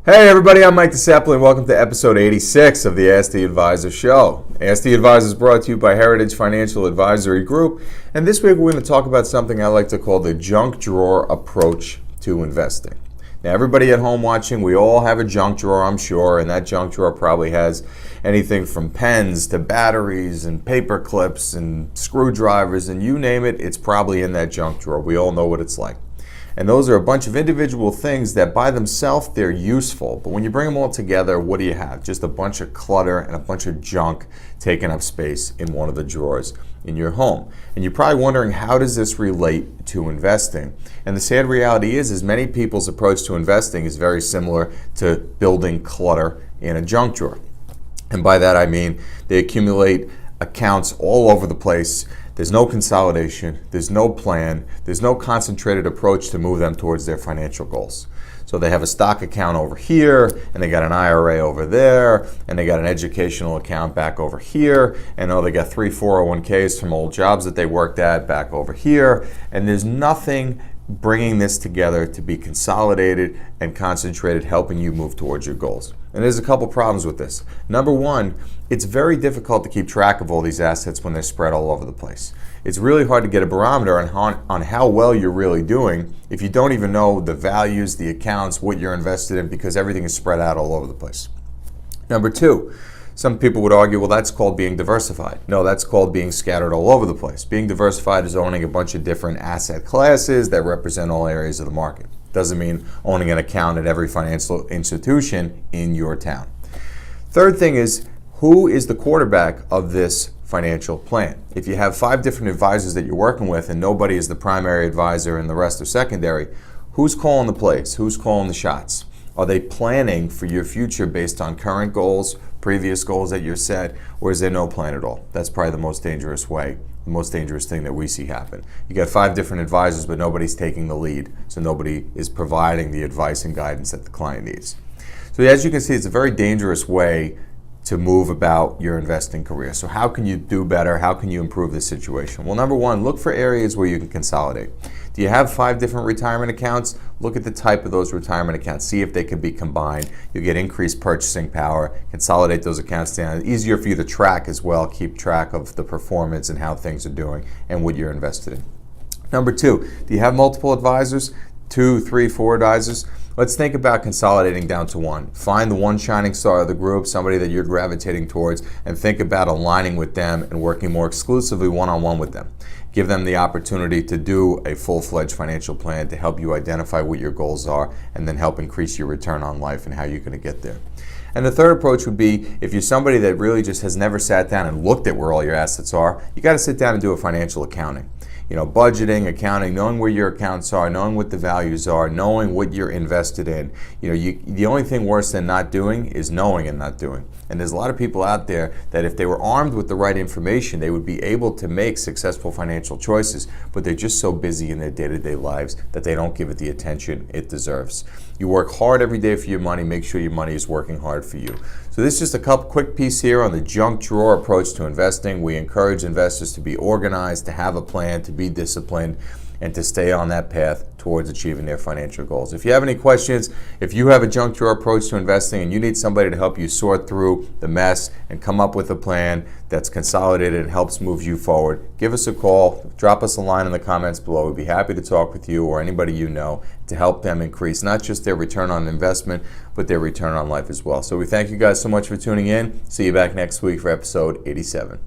Hey everybody, I'm Mike DeSapoli and welcome to episode 86 of the Ask the Advisor show. Ask the Advisor is brought to you by Heritage Financial Advisory Group, and this week we're going to talk about something I like to call the junk drawer approach to investing. Now everybody at home watching, we all have a junk drawer, I'm sure, and that junk drawer probably has anything from pens to batteries and paper clips and screwdrivers and you name it, it's probably in that junk drawer. We all know what it's like. And those are a bunch of individual things that by themselves, they're useful. But when you bring them all together, what do you have? Just a bunch of clutter and a bunch of junk taking up space in one of the drawers in your home. And you're probably wondering, how does this relate to investing? And the sad reality is many people's approach to investing is very similar to building clutter in a junk drawer. And by that I mean they accumulate accounts all over the place. There's no consolidation, there's no plan, there's no concentrated approach to move them towards their financial goals. So they have a stock account over here, and they got an IRA over there, and they got an educational account back over here, and they got 3 401ks from old jobs that they worked at back over here, and there's nothing bringing this together to be consolidated and concentrated, helping you move towards your goals. And there's a couple problems with this. Number one, it's very difficult to keep track of all these assets when they're spread all over the place. It's really hard to get a barometer on how well you're really doing if you don't even know the values, the accounts, what you're invested in, because everything is spread out all over the place. Number two, some people would argue, well, that's called being diversified. No, that's called being scattered all over the place. Being diversified is owning a bunch of different asset classes that represent all areas of the market. Doesn't mean owning an account at every financial institution in your town. Third thing is, who is the quarterback of this financial plan? If you have 5 different advisors that you're working with and nobody is the primary advisor and the rest are secondary, who's calling the plays? Who's calling the shots? Are they planning for your future based on current goals, previous goals that you're set, or is there no plan at all? That's probably the most dangerous way, the most dangerous thing that we see happen. You got 5 different advisors, but nobody's taking the lead, so nobody is providing the advice and guidance that the client needs. So as you can see, it's a very dangerous way to move about your investing career. So how can you do better? How can you improve this situation? Well, number one, look for areas where you can consolidate. Do you have 5 different retirement accounts? Look at the type of those retirement accounts. See if they can be combined. You'll get increased purchasing power. Consolidate those accounts down. It's easier for you to track as well. Keep track of the performance and how things are doing and what you're invested in. Number two, do you have multiple advisors? 2, 3, 4 advisors? Let's think about consolidating down to one. Find the one shining star of the group, somebody that you're gravitating towards, and think about aligning with them and working more exclusively one-on-one with them. Give them the opportunity to do a full-fledged financial plan to help you identify what your goals are and then help increase your return on life and how you're going to get there. And the third approach would be, if you're somebody that really just has never sat down and looked at where all your assets are, you got to sit down and do a financial accounting. You know, budgeting, accounting, knowing where your accounts are, knowing what the values are, knowing what you're invested in. You know, the only thing worse than not doing is knowing and not doing. And there's a lot of people out there that if they were armed with the right information, they would be able to make successful financial choices, but they're just so busy in their day-to-day lives that they don't give it the attention it deserves. You work hard every day for your money, make sure your money is working hard for you. So this is just a couple quick piece here on the junk drawer approach to investing. We encourage investors to be organized, to have a plan, to be disciplined, and to stay on that path towards achieving their financial goals. If you have any questions, if you have a junk drawer approach to investing and you need somebody to help you sort through the mess and come up with a plan that's consolidated and helps move you forward, give us a call, drop us a line in the comments below. We'd be happy to talk with you or anybody you know to help them increase not just their return on investment, but their return on life as well. So we thank you guys so much for tuning in. See you back next week for episode 87.